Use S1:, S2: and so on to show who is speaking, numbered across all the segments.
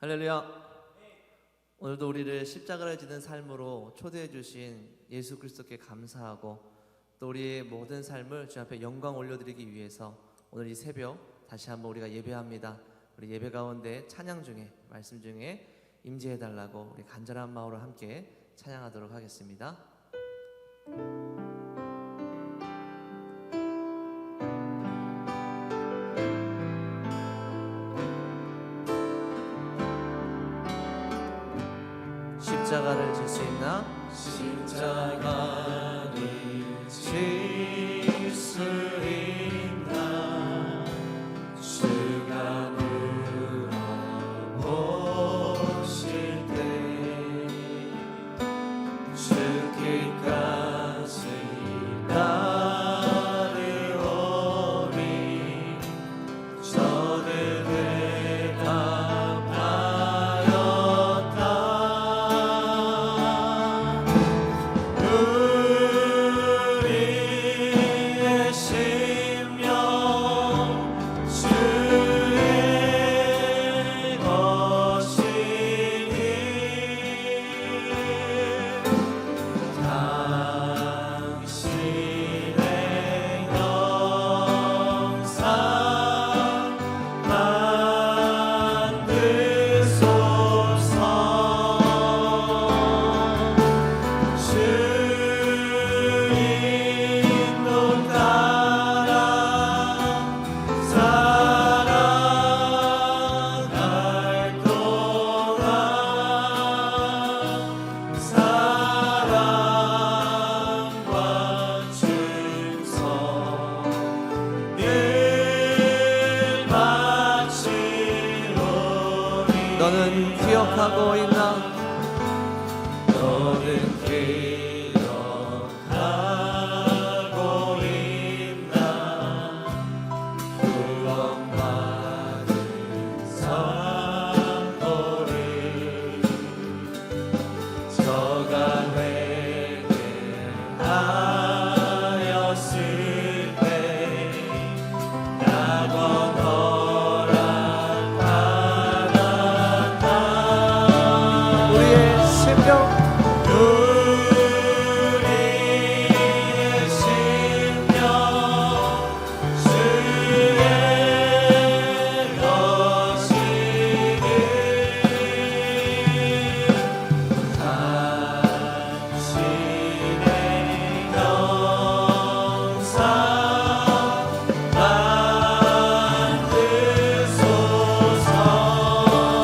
S1: 할렐루야. 오늘도 우리를 십자가를 지는 삶으로 초대해 주신 예수 그리스도께 감사하고 또 우리의 모든 삶을 주 앞에 영광 올려드리기 위해서 오늘 이 새벽 다시 한번 우리가 예배합니다. 우리 예배 가운데 찬양 중에 말씀 중에 임재해 달라고 우리 간절한 마음으로 함께 찬양하도록 하겠습니다. 십자가를 질 수 있나? 십자가를 질 수 있나? 주가 물어보실 때 죽기까지 나를 오리 저를 너는 기억하고 있나? 너는 기억하고 있나? 구원받은 선고를 저가 회개하였을 때 나고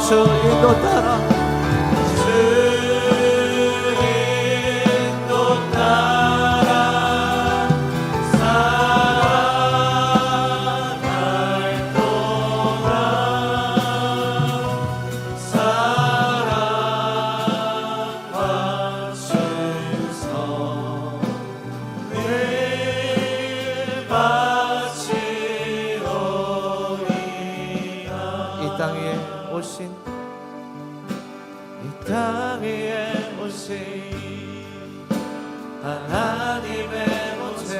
S1: 주인도 따라 주인도 따라 살아갈 동안 사랑과 충성을 바치오리라. 이 땅 위에 오신 이 땅 위에 오신 하나님의 모태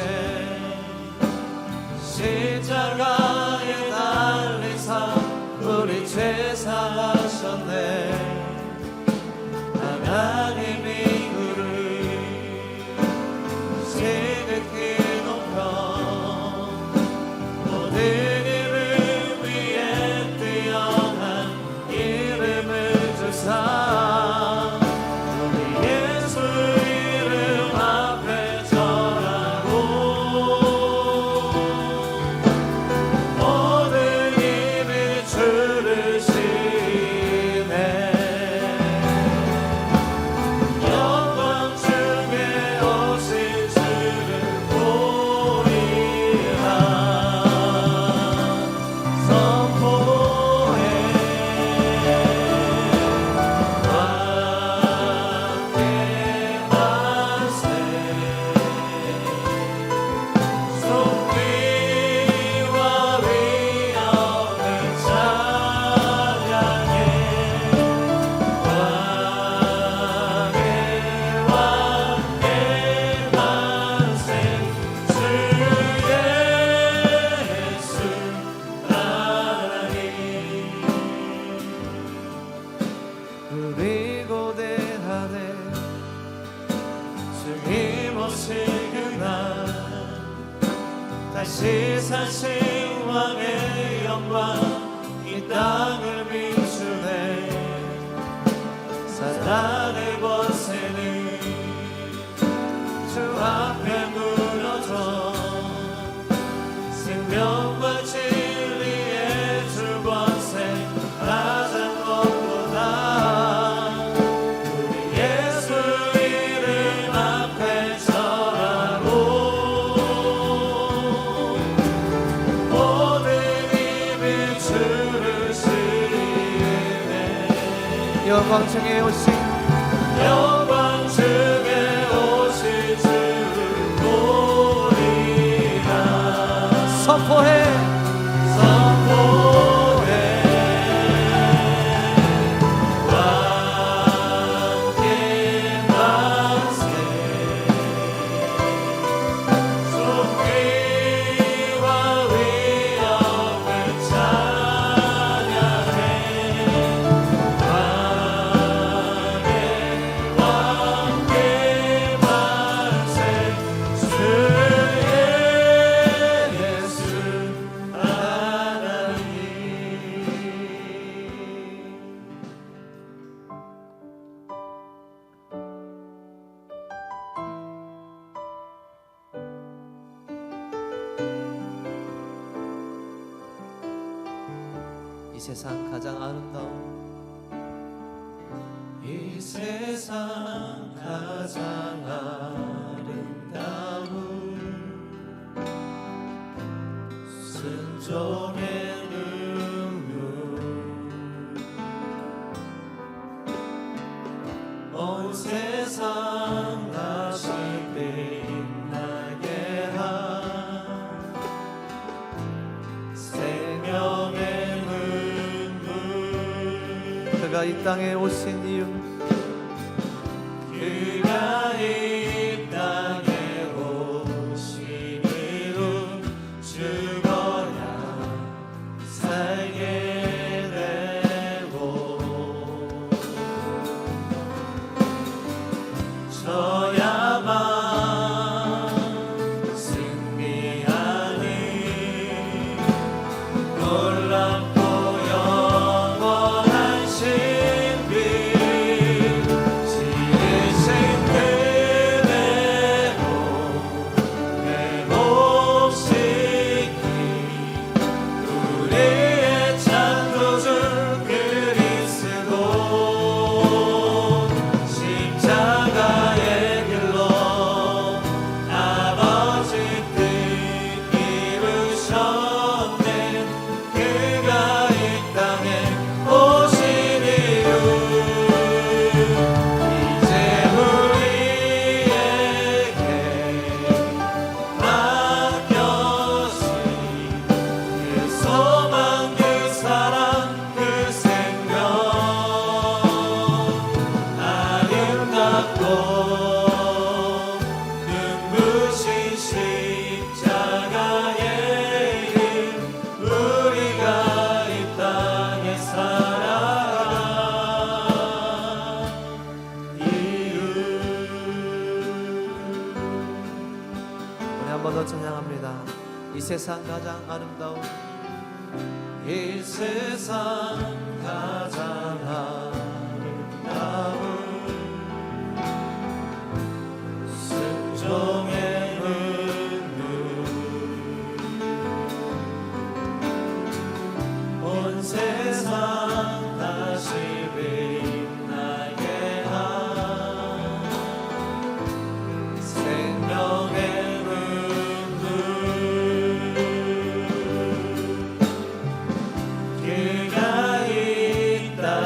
S1: 십자가에 달리사 우리 죄 사하셨네. 하나님이 그를 지극히 높여 모든 이름 위에 뛰어난 이름을 주사 우리 예수 이름 앞에 절하고 우리 고대하네
S2: 주님 오실 그날 다시 사신 왕의 영광 이 땅을 비추네. 사단의 권세는 주 앞에 무너져 생명과 진리의 주 권세 가장 높구나. 우리 예수 이름 앞에 절하고 모든 입이 주를 시인해.
S1: 영광 중에 오신
S2: 영광 중에 오실 주를 보리라.
S1: 선포해
S2: 왕께 만세 존귀와 위엄을 찬양해. 왕께 만세 주의 예수 하나님.
S1: 이 세상 가장 아름다운
S2: 이 세상 가장 아름다운 순종의 눈물 온 세상 다시 빛나게 한 생명의 눈물.
S1: 그가 이 땅에 오신 이유
S2: 그가 이 땅에 오신 이유 죽어야 살게 되고 져야만 승리하니 놀랍고 영원한 신비 지으신 그대로 회복시키 우리의 창조주 그리스도 십자가의 길로 아버지 뜻 이루셨네. 그가 이 땅에 오신 이유 이제 우리에게 맡겨진 그 소망 그 사랑 그 생명 아름답고 눈부신 십자가의 이름 우리가 이 땅에 살아간 이유.
S1: 우리 한 번 더 찬양합니다. 이 세상 가장 아름다운
S2: 이 세상 가장 아름다운 순종의 눈물 온 세상 다시 빛나게 한 생명의 눈물. 그가 이 땅에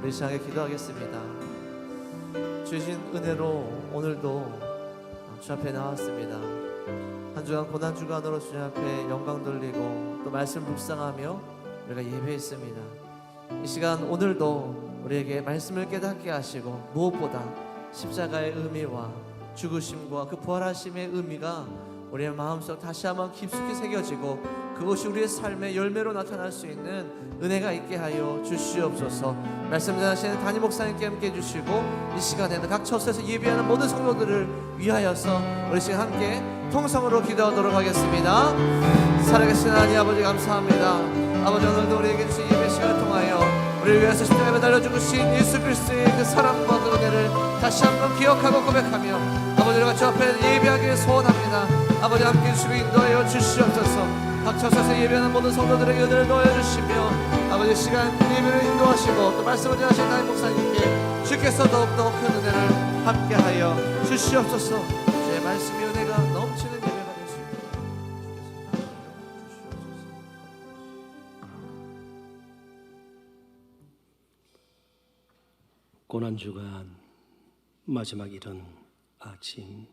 S1: 우리 시간에 기도하겠습니다. 주신 은혜로 오늘도 주 앞에 나왔습니다. 한 주간 고난 주간으로 주 앞에 영광 돌리고 또 말씀 묵상하며 우리가 예배했습니다. 이 시간 오늘도 우리에게 말씀을 깨닫게 하시고 무엇보다 십자가의 의미와 죽으심과 그 부활하심의 의미가 우리의 마음속 다시 한번 깊숙이 새겨지고 그것이 우리의 삶의 열매로 나타날 수 있는 은혜가 있게 하여 주시옵소서. 말씀 전하시는 담임 목사님께 함께 해주시고 이 시간에는 각 처소에서 예배하는 모든 성도들을 위하여서 우리 시간 함께 통성으로 기도하도록 하겠습니다. 살아계신 하나님 아버지 감사합니다. 아버지 오늘도 우리에게 주신 예배 시간을 통하여 우리를 위해서 십자가에 매달려 죽으신 예수 그리스도의 그 사랑과 그 은혜를 다시 한번 기억하고 고백하며 아버지와 주 앞에 예배하기를 소원합니다. 아버지 함께 해주시고 인도하여 주시옵소서. 각 처소에서 예배하는 모든 성도들에게 은혜를 넣어주시며 아버지 시간 예배를 인도하시고 또 말씀을 전하신 나의 목사님께 주께서 더욱더 큰 은혜를 함께하여 주시옵소서. 주의 말씀의 은혜가 넘치는 예배가 될 수 있도록 주께서 주시옵소서.
S3: 고난주간 마지막 이른 아침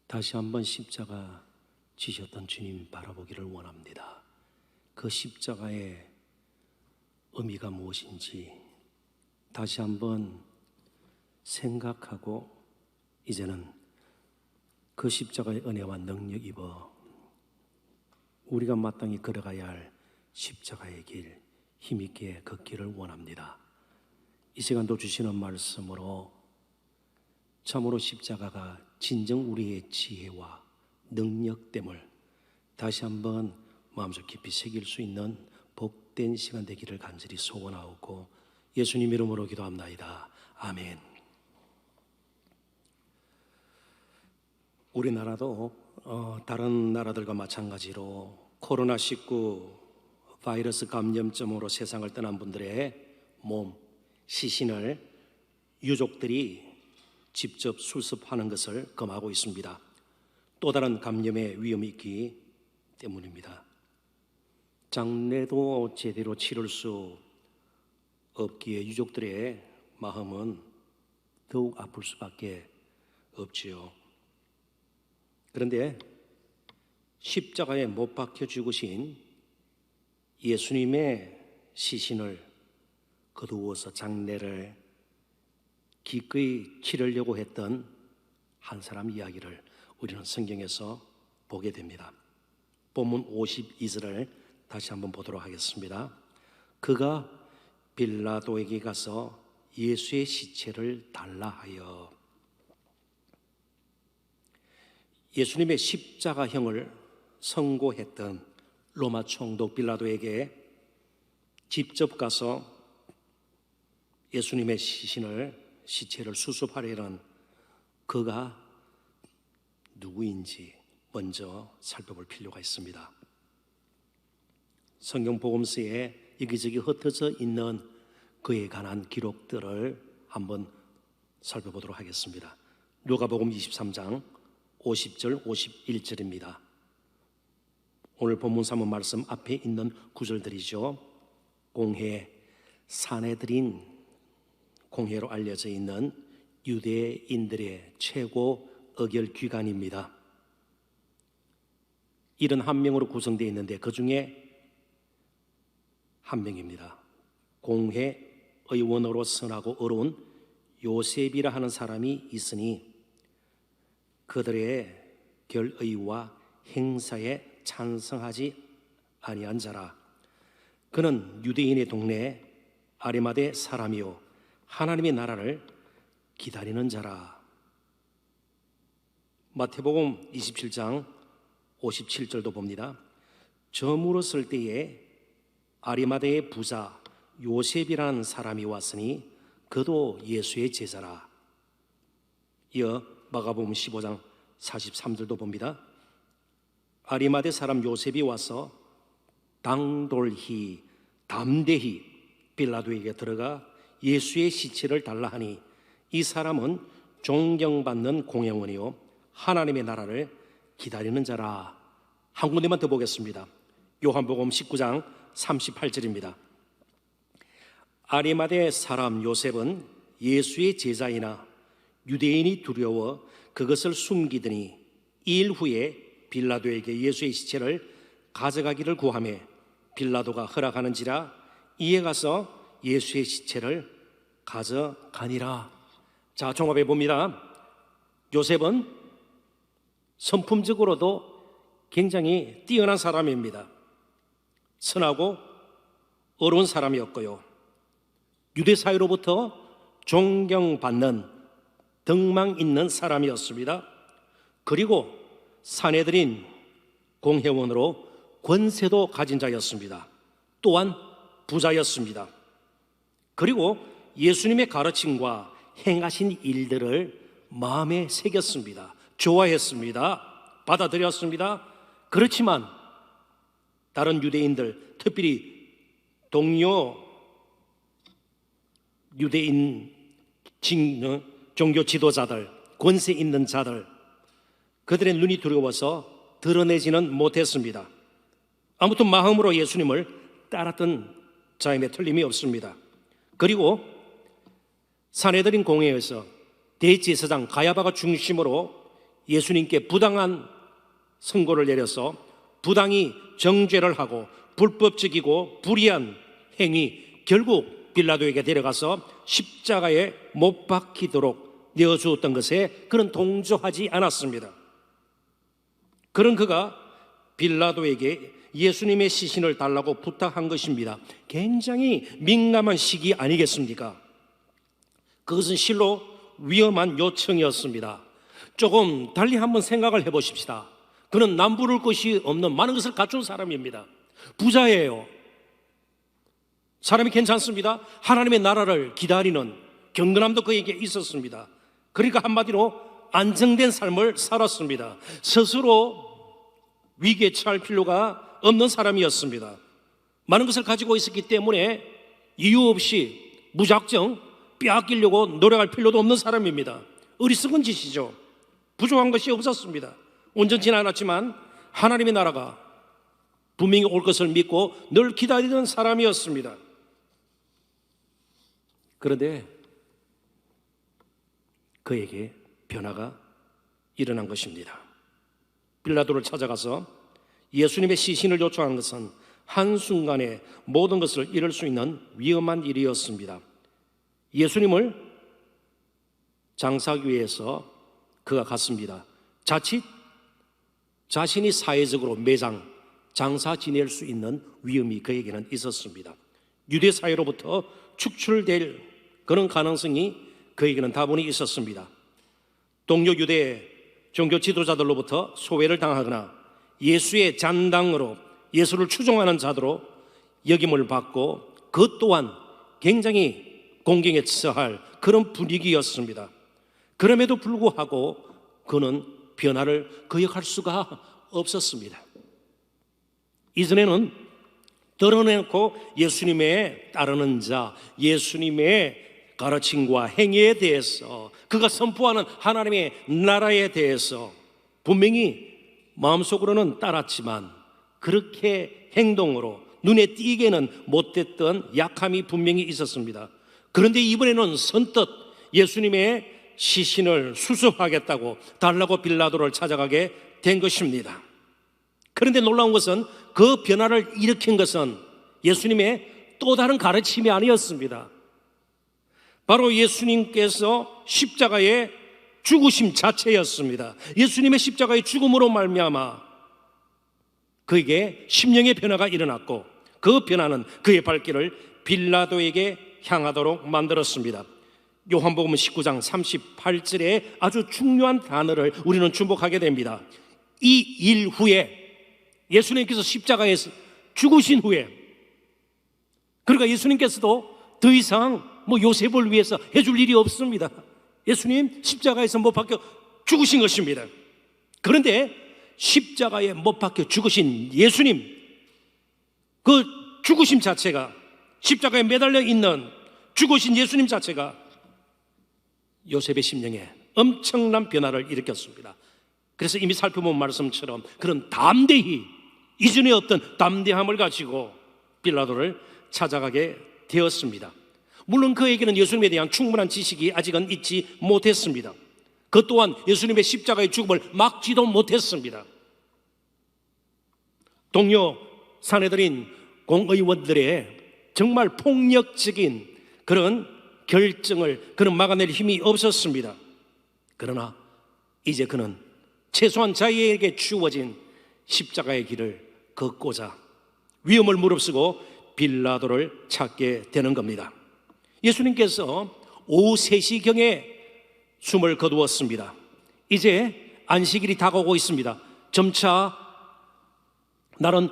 S3: 다시 한번 십자가 지셨던 주님 바라보기를 원합니다. 그 십자가의 의미가 무엇인지 다시 한번 생각하고 이제는 그 십자가의 은혜와 능력 입어 우리가 마땅히 걸어가야 할 십자가의 길 힘있게 걷기를 원합니다. 이 시간도 주시는 말씀으로 참으로 십자가가 진정 우리의 지혜와 능력됨을 다시 한번 마음속 깊이 새길 수 있는 복된 시간 되기를 간절히 소원하고 예수님 이름으로 기도합나이다. 아멘. 우리나라도 다른 나라들과 마찬가지로 코로나19 바이러스 감염증으로 세상을 떠난 분들의 몸, 시신을 유족들이 직접 수습하는 것을 금하고 있습니다. 또 다른 감염의 위험이 있기 때문입니다. 장례도 제대로 치를 수 없기에 유족들의 마음은 더욱 아플 수밖에 없지요. 그런데 십자가에 못 박혀 죽으신 예수님의 시신을 거두어서 장례를 기꺼이 치르려고 했던 한 사람 이야기를 우리는 성경에서 보게 됩니다. 본문 52절을 다시 한번 보도록 하겠습니다. 그가 빌라도에게 가서 예수의 시체를 달라 하여 예수님의 십자가형을 선고했던 로마 총독 빌라도에게 직접 가서 예수님의 시체를 수습하려는 그가 누구인지 먼저 살펴볼 필요가 있습니다. 성경 복음서에 여기저기 흩어져 있는 그에 관한 기록들을 한번 살펴보도록 하겠습니다. 누가복음 23장 50절 51절입니다. 오늘 본문 사문 말씀 앞에 있는 구절들이죠. 공회, 사내들인 공회로 알려져 있는 유대인들의 최고 의결기관입니다. 71명으로 구성되어 있는데 그 중에 한 명입니다. 공회 의원으로 선하고 어려운 요셉이라 하는 사람이 있으니 그들의 결의와 행사에 찬성하지 아니한 자라. 그는 유대인의 동네 아리마대 사람이요 하나님의 나라를 기다리는 자라. 마태복음 27장 57절도 봅니다. 저물었을 때에 아리마대의 부자 요셉이라는 사람이 왔으니 그도 예수의 제자라. 이어 마가복음 15장 43절도 봅니다. 아리마대 사람 요셉이 와서 당돌히 담대히 빌라도에게 들어가 예수의 시체를 달라 하니 이 사람은 존경받는 공회원이요 하나님의 나라를 기다리는 자라. 한 군데만 더 보겠습니다. 요한복음 19장 38절입니다. 아리마대 사람 요셉은 예수의 제자이나 유대인이 두려워 그것을 숨기더니 2일 후에 빌라도에게 예수의 시체를 가져가기를 구하매 빌라도가 허락하는지라 이에 가서 예수의 시체를 가져가니라. 자, 종합해 봅니다. 요셉은 성품적으로도 굉장히 뛰어난 사람입니다. 선하고 어려운 사람이었고요, 유대 사회로부터 존경받는 덕망 있는 사람이었습니다. 그리고 사내들인 공회원으로 권세도 가진 자였습니다. 또한 부자였습니다. 그리고 예수님의 가르침과 행하신 일들을 마음에 새겼습니다. 좋아했습니다. 받아들였습니다. 그렇지만 다른 유대인들, 특별히 동료 유대인 종교 지도자들, 권세 있는 자들, 그들의 눈이 두려워서 드러내지는 못했습니다. 아무튼 마음으로 예수님을 따랐던 자임에 틀림이 없습니다. 그리고 사내들인 공회에서 대제사장 가야바가 중심으로 예수님께 부당한 선고를 내려서 부당히 정죄를 하고 불법적이고 불의한 행위, 결국 빌라도에게 데려가서 십자가에 못 박히도록 내어주었던 것에 그는 동조하지 않았습니다. 그런 그가 빌라도에게 예수님의 시신을 달라고 부탁한 것입니다. 굉장히 민감한 시기 아니겠습니까? 그것은 실로 위험한 요청이었습니다. 조금 달리 한번 생각을 해보십시다. 그는 남부를 것이 없는 많은 것을 갖춘 사람입니다. 부자예요. 사람이 괜찮습니다. 하나님의 나라를 기다리는 경건함도 그에게 있었습니다. 그러니까 한마디로 안정된 삶을 살았습니다. 스스로 위기에 처할 필요가 없는 사람이었습니다. 많은 것을 가지고 있었기 때문에 이유 없이 무작정 빼앗기려고 노력할 필요도 없는 사람입니다. 어리석은 짓이죠. 부족한 것이 없었습니다. 온전치는 않았지만 하나님의 나라가 분명히 올 것을 믿고 늘 기다리던 사람이었습니다. 그런데 그에게 변화가 일어난 것입니다. 빌라도를 찾아가서 예수님의 시신을 요청한 것은 한순간에 모든 것을 잃을 수 있는 위험한 일이었습니다. 예수님을 장사하기 위해서 그가 갔습니다. 자칫 자신이 사회적으로 매장, 장사 지낼 수 있는 위험이 그에게는 있었습니다. 유대 사회로부터 축출될 그런 가능성이 그에게는 다분히 있었습니다. 동료 유대 종교 지도자들로부터 소외를 당하거나 예수의 잔당으로 예수를 추종하는 자들로 여김을 받고 그 또한 굉장히 공경에 처할 그런 분위기였습니다. 그럼에도 불구하고 그는 변화를 거역할 수가 없었습니다. 이전에는 드러내놓고 예수님의 따르는 자, 예수님의 가르침과 행위에 대해서, 그가 선포하는 하나님의 나라에 대해서 분명히 마음속으로는 따랐지만 그렇게 행동으로 눈에 띄게는 못했던 약함이 분명히 있었습니다. 그런데 이번에는 선뜻 예수님의 시신을 수습하겠다고 달라고 빌라도를 찾아가게 된 것입니다. 그런데 놀라운 것은 그 변화를 일으킨 것은 예수님의 또 다른 가르침이 아니었습니다. 바로 예수님께서 십자가의 죽으심 자체였습니다. 예수님의 십자가의 죽음으로 말미암아 그에게 심령의 변화가 일어났고 그 변화는 그의 발길을 빌라도에게 향하도록 만들었습니다. 요한복음 19장 38절에 아주 중요한 단어를 우리는 주목하게 됩니다. 이 일 후에 예수님께서 십자가에서 죽으신 후에, 그러니까 예수님께서도 더 이상 요셉을 위해서 해줄 일이 없습니다. 예수님 십자가에서 못 박혀 죽으신 것입니다. 그런데 십자가에 못 박혀 죽으신 예수님, 그 죽으심 자체가, 십자가에 매달려 있는 죽으신 예수님 자체가 요셉의 심령에 엄청난 변화를 일으켰습니다. 그래서 이미 살펴본 말씀처럼 그런 담대히, 이전에 없던 담대함을 가지고 빌라도를 찾아가게 되었습니다. 물론 그에게는 예수님에 대한 충분한 지식이 아직은 있지 못했습니다. 그 또한 예수님의 십자가의 죽음을 막지도 못했습니다. 동료 사내들인 공의원들의 정말 폭력적인 그런 결정을 그는 막아낼 힘이 없었습니다. 그러나 이제 그는 최소한 자기에게 주어진 십자가의 길을 걷고자 위험을 무릅쓰고 빌라도를 찾게 되는 겁니다. 예수님께서 오후 3시경에 숨을 거두었습니다. 이제 안식일이 다가오고 있습니다. 점차 날은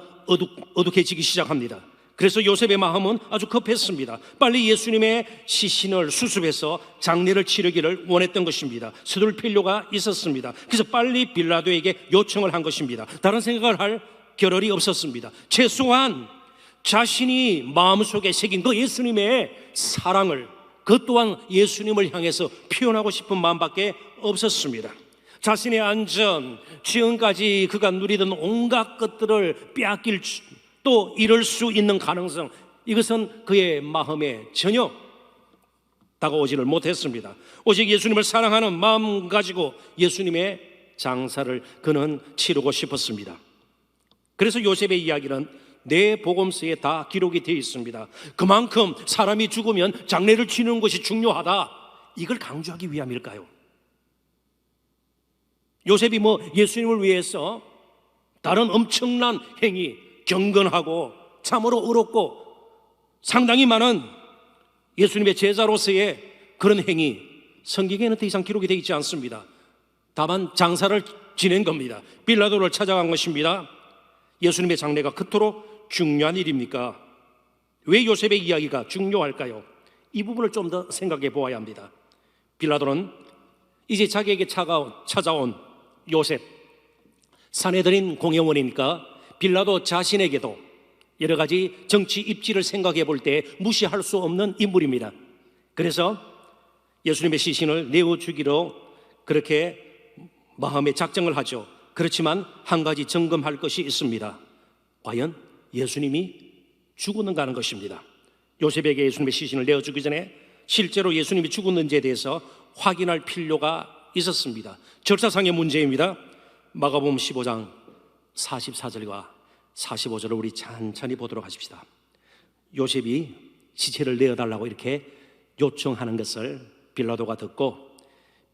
S3: 어둑해지기 시작합니다. 그래서 요셉의 마음은 아주 급했습니다. 빨리 예수님의 시신을 수습해서 장례를 치르기를 원했던 것입니다. 서둘 필요가 있었습니다. 그래서 빨리 빌라도에게 요청을 한 것입니다. 다른 생각을 할 겨를이 없었습니다. 최소한 자신이 마음속에 새긴 그 예수님의 사랑을, 그 또한 예수님을 향해서 표현하고 싶은 마음밖에 없었습니다. 자신의 안전, 지금까지 그가 누리던 온갖 것들을 빼앗길 또 이럴 수 있는 가능성, 이것은 그의 마음에 전혀 다가오지를 못했습니다. 오직 예수님을 사랑하는 마음 가지고 예수님의 장사를 그는 치르고 싶었습니다. 그래서 요셉의 이야기는 내 복음서에 다 기록이 되어 있습니다. 그만큼 사람이 죽으면 장례를 치르는 것이 중요하다, 이걸 강조하기 위함일까요? 요셉이 예수님을 위해서 다른 엄청난 행위, 경건하고 참으로 의롭고 상당히 많은 예수님의 제자로서의 그런 행위, 성경에는 더 이상 기록이 되어 있지 않습니다. 다만 장사를 지낸 겁니다. 빌라도를 찾아간 것입니다. 예수님의 장례가 그토록 중요한 일입니까? 왜 요셉의 이야기가 중요할까요? 이 부분을 좀 더 생각해 보아야 합니다. 빌라도는 이제 자기에게 찾아온 요셉, 사내들인 공회원이니까 빌라도 자신에게도 여러 가지 정치 입지를 생각해 볼 때 무시할 수 없는 인물입니다. 그래서 예수님의 시신을 내어주기로 그렇게 마음에 작정을 하죠. 그렇지만 한 가지 점검할 것이 있습니다. 과연 예수님이 죽었는가 하는 것입니다. 요셉에게 예수님의 시신을 내어주기 전에 실제로 예수님이 죽었는지에 대해서 확인할 필요가 있었습니다. 절차상의 문제입니다. 마가복음 15장 44절과 45절을 우리 천천히 보도록 하십시다. 요셉이 시체를 내어달라고 이렇게 요청하는 것을 빌라도가 듣고,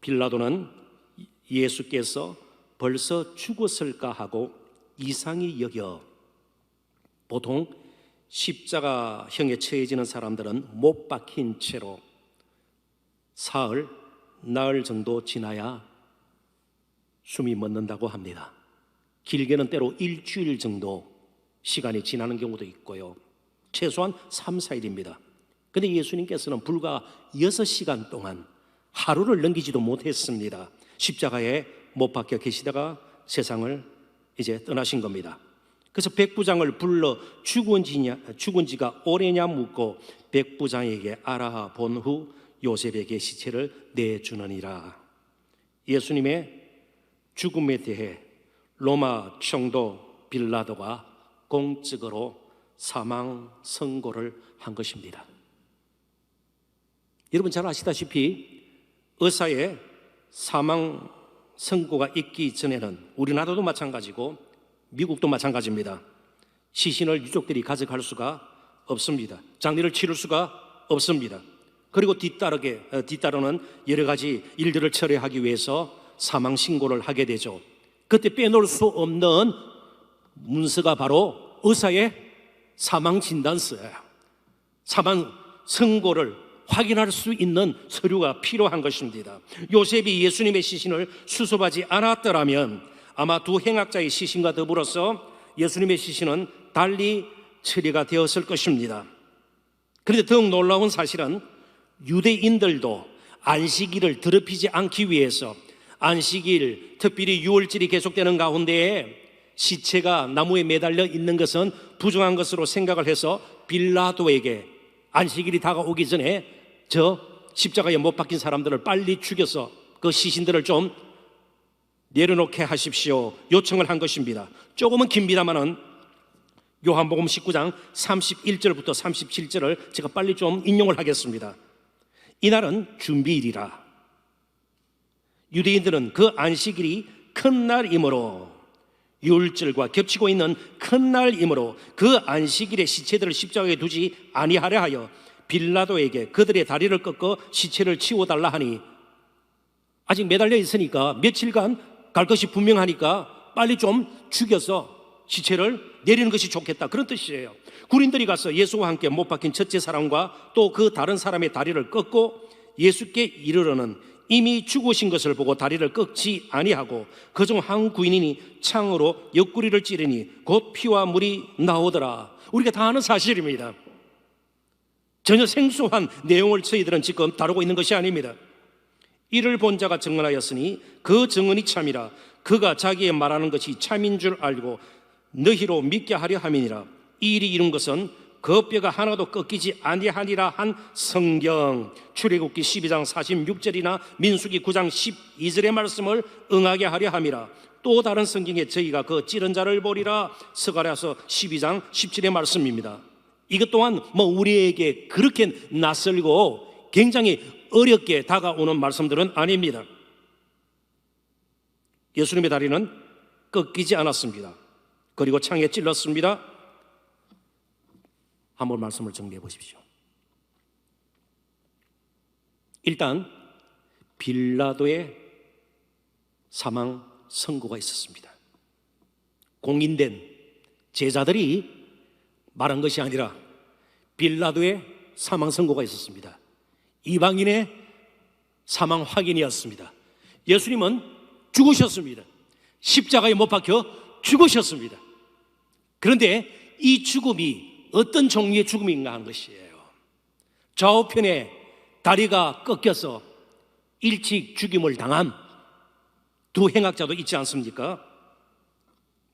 S3: 빌라도는 예수께서 벌써 죽었을까 하고 이상히 여겨, 보통 십자가형에 처해지는 사람들은 못 박힌 채로 사흘, 나흘 정도 지나야 숨이 멎는다고 합니다. 길게는 때로 일주일 정도 시간이 지나는 경우도 있고요. 최소한 3, 4일입니다. 그런데 예수님께서는 불과 6시간 동안 하루를 넘기지도 못했습니다. 십자가에 못 박혀 계시다가 세상을 이제 떠나신 겁니다. 그래서 백부장을 불러 죽은 지가 오래냐 묻고 백부장에게 알아본 후 요셉에게 시체를 내주느니라. 예수님의 죽음에 대해 로마 총독 빌라도가 공적으로 사망 선고를 한 것입니다. 여러분 잘 아시다시피 의사의 사망 선고가 있기 전에는 우리나라도 마찬가지고 미국도 마찬가지입니다. 시신을 유족들이 가져갈 수가 없습니다. 장례를 치를 수가 없습니다. 그리고 뒤따르는 여러 가지 일들을 처리하기 위해서 사망 신고를 하게 되죠. 그때 빼놓을 수 없는 문서가 바로 의사의 사망 진단서예요. 사망 선고를 확인할 수 있는 서류가 필요한 것입니다. 요셉이 예수님의 시신을 수습하지 않았더라면 아마 두 행악자의 시신과 더불어서 예수님의 시신은 달리 처리가 되었을 것입니다. 그런데 더욱 놀라운 사실은 유대인들도 안식일을 더럽히지 않기 위해서 안식일, 특별히 유월절이 계속되는 가운데에 시체가 나무에 매달려 있는 것은 부정한 것으로 생각을 해서 빌라도에게 안식일이 다가오기 전에 저 십자가에 못 박힌 사람들을 빨리 죽여서 그 시신들을 좀 내려놓게 하십시오 요청을 한 것입니다. 조금은 깁니다만은 요한복음 19장 31절부터 37절을 제가 빨리 좀 인용을 하겠습니다. 이날은 준비일이라. 유대인들은 그 안식일이 큰 날이므로, 유월절과 겹치고 있는 큰 날이므로 그 안식일에 시체들을 십자가에 두지 아니하려 하여 빌라도에게 그들의 다리를 꺾어 시체를 치워달라 하니, 아직 매달려 있으니까 며칠간 갈 것이 분명하니까 빨리 좀 죽여서 시체를 내리는 것이 좋겠다, 그런 뜻이에요. 군인들이 가서 예수와 함께 못 박힌 첫째 사람과 또 그 다른 사람의 다리를 꺾고 예수께 이르러는 이미 죽으신 것을 보고 다리를 꺾지 아니하고 그중 한 군인이 창으로 옆구리를 찌르니 곧 피와 물이 나오더라. 우리가 다 아는 사실입니다. 전혀 생소한 내용을 저희들은 지금 다루고 있는 것이 아닙니다. 이를 본 자가 증언하였으니 그 증언이 참이라. 그가 자기의 말하는 것이 참인 줄 알고 너희로 믿게 하려 함이니라. 이 일이 이룬 것은 그 뼈가 하나도 꺾이지 아니하니라 한 성경, 출애굽기 12장 46절이나 민수기 9장 12절의 말씀을 응하게 하려 함이라. 또 다른 성경에 저희가 그 찌른 자를 보리라, 스가랴서 12장 17의 말씀입니다. 이것 또한 우리에게 그렇게 낯설고 굉장히 어렵게 다가오는 말씀들은 아닙니다. 예수님의 다리는 꺾이지 않았습니다. 그리고 창에 찔렀습니다. 한번 말씀을 정리해 보십시오. 일단 빌라도의 사망 선고가 있었습니다. 공인된 제자들이 말한 것이 아니라 빌라도의 사망 선고가 있었습니다. 이방인의 사망 확인이었습니다. 예수님은 죽으셨습니다. 십자가에 못 박혀 죽으셨습니다. 그런데 이 죽음이 어떤 종류의 죽음인가 하는 것이에요. 좌우편에 다리가 꺾여서 일찍 죽임을 당한 두 행악자도 있지 않습니까?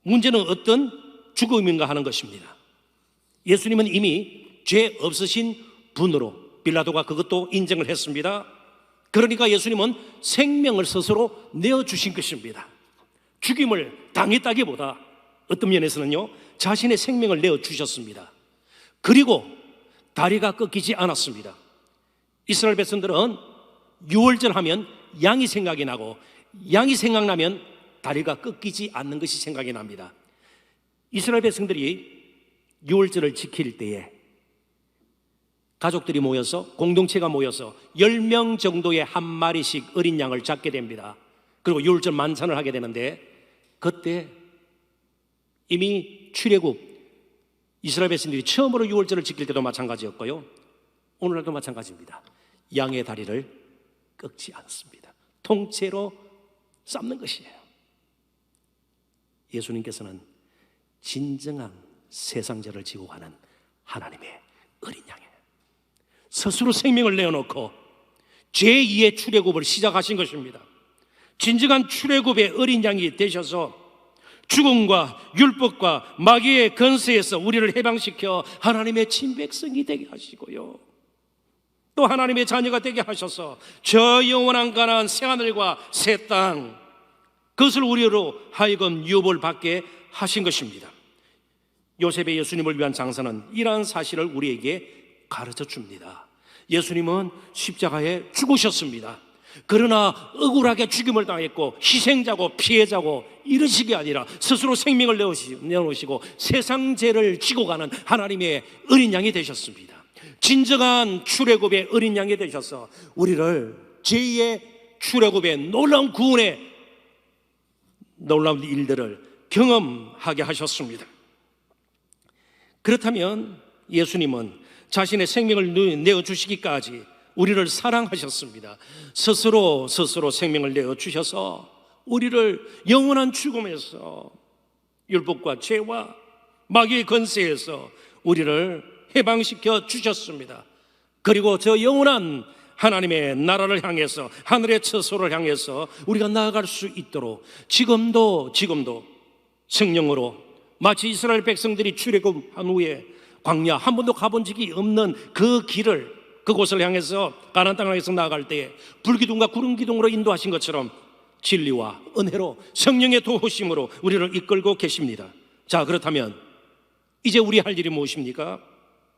S3: 문제는 어떤 죽음인가 하는 것입니다. 예수님은 이미 죄 없으신 분으로, 빌라도가 그것도 인정을 했습니다. 그러니까 예수님은 생명을 스스로 내어주신 것입니다. 죽임을 당했다기보다 어떤 면에서는요, 자신의 생명을 내어주셨습니다. 그리고 다리가 꺾이지 않았습니다. 이스라엘 백성들은 유월절 하면 양이 생각이 나고, 양이 생각나면 다리가 꺾이지 않는 것이 생각이 납니다. 이스라엘 백성들이 유월절을 지킬 때에 가족들이 모여서, 공동체가 모여서 10명 정도의 한 마리씩 어린 양을 잡게 됩니다. 그리고 유월절 만찬을 하게 되는데, 그때 이미 출애굽, 이스라엘 백성들이 처음으로 유월절을 지킬 때도 마찬가지였고요, 오늘날도 마찬가지입니다. 양의 다리를 꺾지 않습니다. 통째로 삶는 것이에요. 예수님께서는 진정한 세상죄를 지고 가는 하나님의 어린 양이에요. 스스로 생명을 내어놓고 제2의 출애굽을 시작하신 것입니다. 진정한 출애굽의 어린 양이 되셔서 죽음과 율법과 마귀의 권세에서 우리를 해방시켜 하나님의 친백성이 되게 하시고요, 또 하나님의 자녀가 되게 하셔서 저 영원한 가나안 새하늘과 새 땅, 그것을 우리로 하여금 유업을 받게 하신 것입니다. 요셉의 예수님을 위한 장사는 이러한 사실을 우리에게 가르쳐 줍니다. 예수님은 십자가에 죽으셨습니다. 그러나 억울하게 죽임을 당했고 희생자고 피해자고 이러시기 아니라 스스로 생명을 내어놓으시고 세상 죄를 지고 가는 하나님의 어린 양이 되셨습니다. 진정한 출애굽의 어린 양이 되셔서 우리를 제2의 출애굽의 놀라운 구원의 놀라운 일들을 경험하게 하셨습니다. 그렇다면 예수님은 자신의 생명을 내어주시기까지 우리를 사랑하셨습니다. 스스로 생명을 내어주셔서 우리를 영원한 죽음에서, 율법과 죄와 마귀의 권세에서 우리를 해방시켜 주셨습니다. 그리고 저 영원한 하나님의 나라를 향해서, 하늘의 처소를 향해서 우리가 나아갈 수 있도록 지금도 성령으로, 마치 이스라엘 백성들이 출애굽한 후에 광야 한 번도 가본 적이 없는 그 길을, 그곳을 향해서 가나안 땅을 향해서 나아갈 때에 불기둥과 구름기둥으로 인도하신 것처럼 진리와 은혜로 성령의 도우심으로 우리를 이끌고 계십니다. 자, 그렇다면 이제 우리 할 일이 무엇입니까?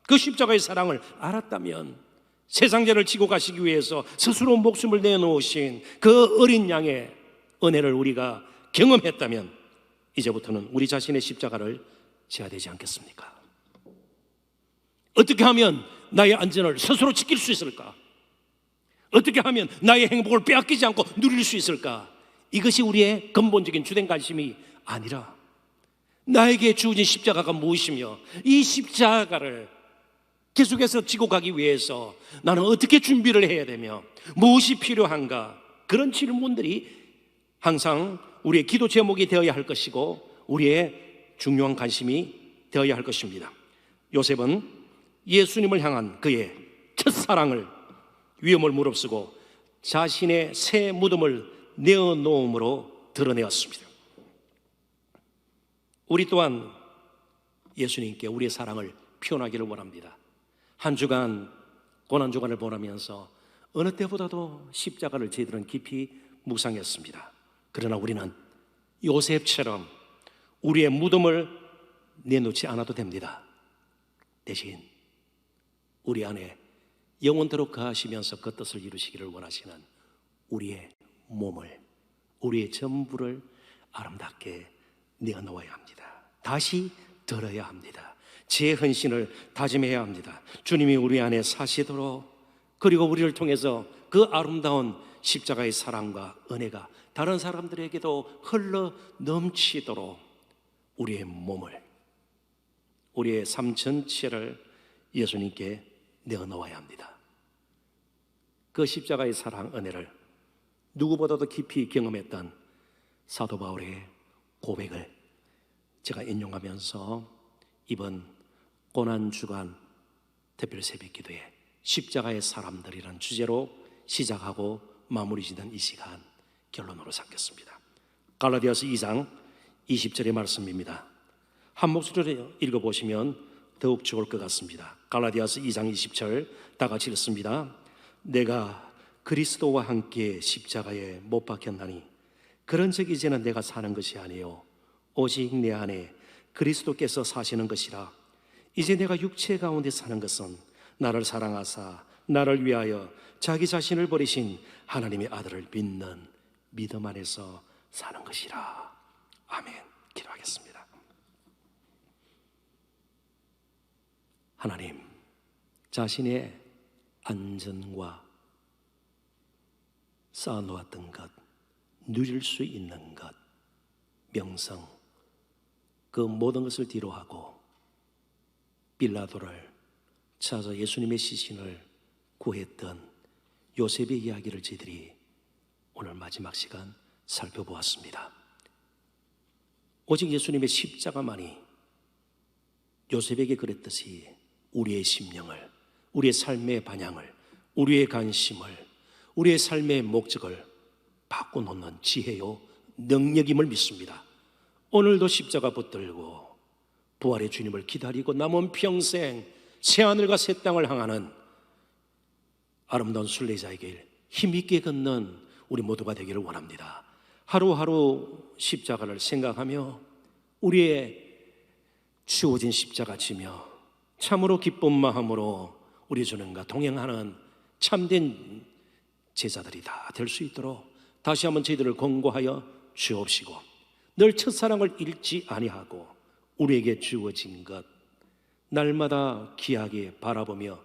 S3: 그 십자가의 사랑을 알았다면 세상죄를 지고 가시기 위해서 스스로 목숨을 내놓으신 그 어린 양의 은혜를 우리가 경험했다면 이제부터는 우리 자신의 십자가를 져야 되지 않겠습니까? 어떻게 하면 나의 안전을 스스로 지킬 수 있을까? 어떻게 하면 나의 행복을 빼앗기지 않고 누릴 수 있을까? 이것이 우리의 근본적인 주된 관심이 아니라 나에게 주어진 십자가가 무엇이며 이 십자가를 계속해서 지고 가기 위해서 나는 어떻게 준비를 해야 되며 무엇이 필요한가? 그런 질문들이 항상 우리의 기도 제목이 되어야 할 것이고 우리의 중요한 관심이 되어야 할 것입니다. 요셉은 예수님을 향한 그의 첫사랑을 위험을 무릅쓰고 자신의 새 무덤을 내어놓음으로 드러내었습니다. 우리 또한 예수님께 우리의 사랑을 표현하기를 원합니다. 한 주간 고난주간을 보내면서 어느 때보다도 십자가를 저희들은 깊이 묵상했습니다. 그러나 우리는 요셉처럼 우리의 무덤을 내놓지 않아도 됩니다. 대신 우리 안에 영원토록 거하시면서 그 뜻을 이루시기를 원하시는 우리의 몸을, 우리의 전부를 아름답게 내어놓아야 합니다. 다시 들어야 합니다. 제 헌신을 다짐해야 합니다. 주님이 우리 안에 사시도록, 그리고 우리를 통해서 그 아름다운 십자가의 사랑과 은혜가 다른 사람들에게도 흘러 넘치도록 우리의 몸을, 우리의 삶 전체를 예수님께 내어놓아야 합니다. 그 십자가의 사랑 은혜를 누구보다도 깊이 경험했던 사도 바울의 고백을 제가 인용하면서 이번 고난주간 특별 새벽기도에 십자가의 사람들이란 주제로 시작하고 마무리 짓는 이 시간 결론으로 삼겠습니다. 갈라디아서 2장 20절의 말씀입니다. 한 목소리로 읽어보시면 더욱 좋을 것 같습니다. 갈라디아서 2장 20절 다 같이 읽습니다. 내가 그리스도와 함께 십자가에 못 박혔나니 그런즉 이제는 내가 사는 것이 아니요 오직 내 안에 그리스도께서 사시는 것이라. 이제 내가 육체 가운데 사는 것은 나를 사랑하사 나를 위하여 자기 자신을 버리신 하나님의 아들을 믿는 믿음 안에서 사는 것이라. 아멘. 기도하겠습니다. 하나님, 자신의 안전과 쌓아놓았던 것, 누릴 수 있는 것, 명성, 그 모든 것을 뒤로하고 빌라도를 찾아 예수님의 시신을 구했던 요셉의 이야기를 저희들이 오늘 마지막 시간 살펴보았습니다. 오직 예수님의 십자가만이 요셉에게 그랬듯이 우리의 심령을, 우리의 삶의 방향을, 우리의 관심을, 우리의 삶의 목적을 바꿔놓는 지혜요 능력임을 믿습니다. 오늘도 십자가 붙들고 부활의 주님을 기다리고 남은 평생 새하늘과 새 땅을 향하는 아름다운 순례자의 길 힘있게 걷는 우리 모두가 되기를 원합니다. 하루하루 십자가를 생각하며 우리의 주어진 십자가 지며 참으로 기쁜 마음으로 우리 주님과 동행하는 참된 제자들이 다 될 수 있도록 다시 한번 저희들을 권고하여 주옵시고, 늘 첫사랑을 잃지 아니하고 우리에게 주어진 것 날마다 귀하게 바라보며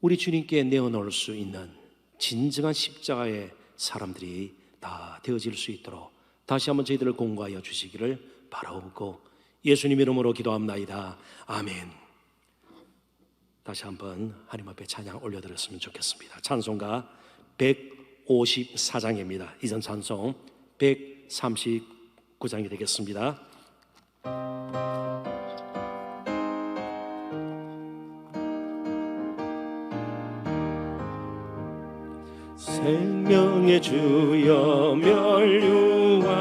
S3: 우리 주님께 내어놓을 수 있는 진정한 십자가의 사람들이 다 되어질 수 있도록 다시 한번 저희들을 권고하여 주시기를 바라옵고 예수님 이름으로 기도합나이다. 아멘. 다시 한번 하나님 앞에 찬양 올려드렸으면 좋겠습니다. 찬송가 154장입니다. 이전 찬송 139장이 되겠습니다.
S2: 생명의 주여 멸류관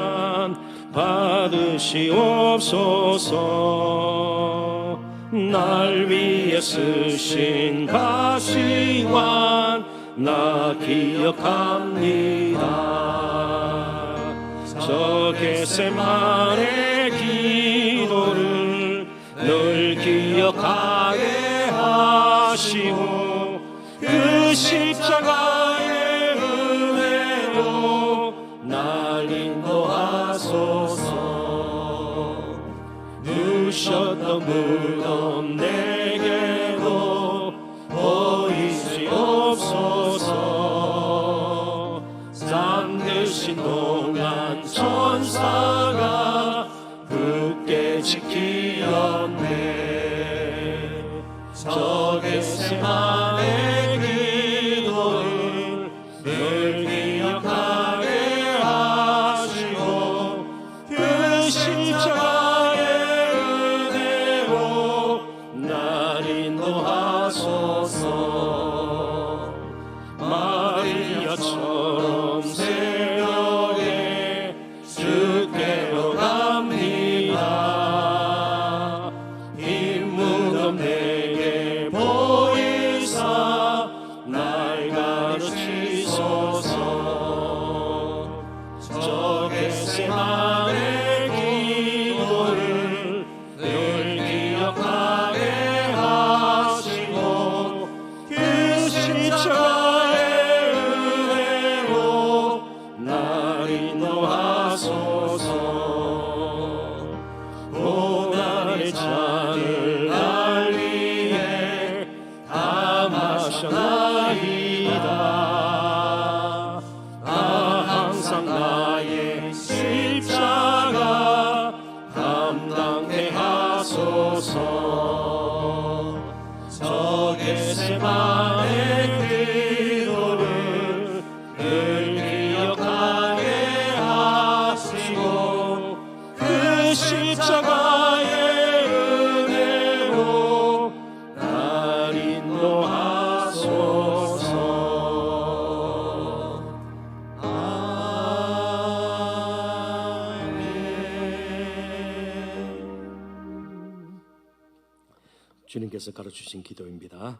S2: 받으시옵소서. 날 위해 쓰신 가시관 나 기억합니다. 저 겟세마네 기도를 늘 기억하게 하시고 그 십자가의 은혜로 날 인도하소서. 누셨던 무덤 내게도 보이지 없소서. 잠드신 동안 천사가 굳게 지키었네. 저 겟세마네 기도를 늘 기억하게 하시고 그 십자가의 은혜로 날 인도하소서. 마리아처럼 새벽에 주께로 갑니다. 이 무덤 내게 보이사 날 가르치소서. 저 겟세마네 기도를 늘 기억하게 하시고 그 십자가의 은혜로 날 인도하소서. 고난의 잔을 날 위해 다 마셨나이다. 항상 나의 십자가 감당케 하소서. 저 겟세마네 기도를 늘 기억하게 하시고 그 십자가의 은혜로 날 인도하소서. 아멘.
S3: 주님께서 가르치신 기도입니다.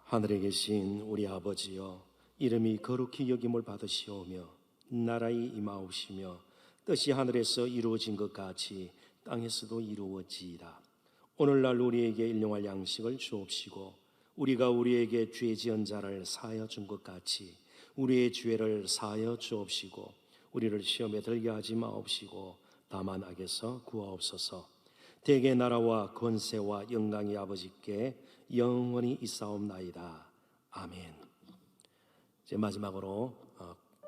S3: 하늘에 계신 우리 아버지여, 이름이 거룩히 여김을 받으시오며 나라의 임하옵시며 뜻이 하늘에서 이루어진 것 같이 땅에서도 이루어지이다. 오늘날 우리에게 일용할 양식을 주옵시고 우리가 우리에게 죄 지은 자를 사하여 준 것 같이 우리의 죄를 사하여 주옵시고 우리를 시험에 들게 하지 마옵시고 다만 악에서 구하옵소서. 대개 나라와 권세와 영광이 아버지께 영원히 있사옵나이다. 아멘. 이제 마지막으로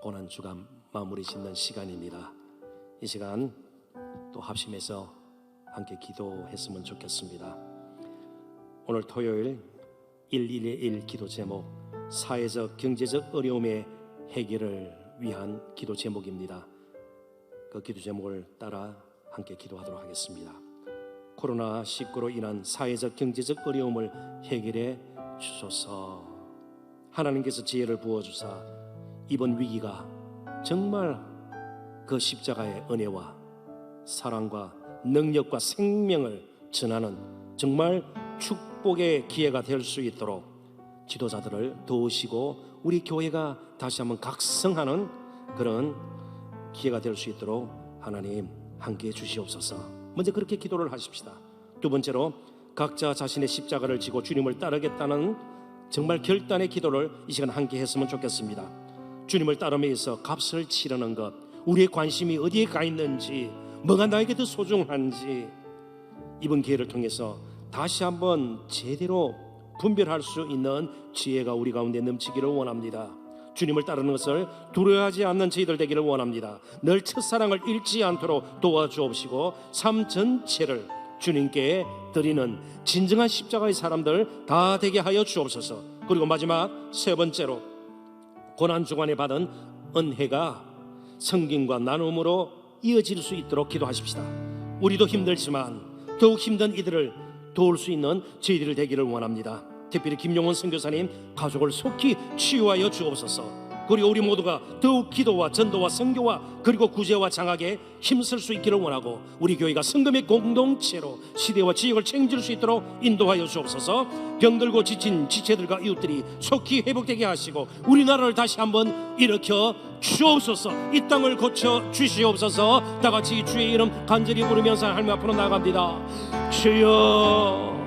S3: 고난 주간 마무리 짓는 시간입니다. 이 시간 또 합심해서 함께 기도했으면 좋겠습니다. 오늘 토요일 111 기도 제목, 사회적 경제적 어려움의 해결을 위한 기도 제목입니다. 그 기도 제목을 따라 함께 기도하도록 하겠습니다. 코로나19로 인한 사회적 경제적 어려움을 해결해 주소서. 하나님께서 지혜를 부어주사 이번 위기가 정말 그 십자가의 은혜와 사랑과 능력과 생명을 전하는 정말 축복의 기회가 될 수 있도록 지도자들을 도우시고 우리 교회가 다시 한번 각성하는 그런 기회가 될 수 있도록 하나님 함께해 주시옵소서. 먼저 그렇게 기도를 하십시다. 두 번째로 각자 자신의 십자가를 지고 주님을 따르겠다는 정말 결단의 기도를 이 시간 함께 했으면 좋겠습니다. 주님을 따르며 위해서 값을 치르는 것, 우리의 관심이 어디에 가 있는지, 뭐가 나에게 더 소중한지 이번 기회를 통해서 다시 한번 제대로 분별할 수 있는 지혜가 우리 가운데 넘치기를 원합니다. 주님을 따르는 것을 두려워하지 않는 저희들 되기를 원합니다. 늘 첫사랑을 잃지 않도록 도와주옵시고 삶 전체를 주님께 드리는 진정한 십자가의 사람들 다 되게 하여 주옵소서. 그리고 마지막 세 번째로 고난주간에 받은 은혜가 성김과 나눔으로 이어질 수 있도록 기도하십시다. 우리도 힘들지만 더욱 힘든 이들을 도울 수 있는 저희들이 되기를 원합니다. 특별히 김용원 선교사님 가족을 속히 치유하여 주옵소서. 그리고 우리 모두가 더욱 기도와 전도와 선교와 그리고 구제와 장학에 힘쓸 수 있기를 원하고 우리 교회가 성금의 공동체로 시대와 지역을 책임질 수 있도록 인도하여 주옵소서. 병들고 지친 지체들과 이웃들이 속히 회복되게 하시고 우리나라를 다시 한번 일으켜 주옵소서. 이 땅을 고쳐 주시옵소서. 다 같이 주의 이름 간절히 부르면서 하나님 앞으로 나아갑니다.
S2: 주여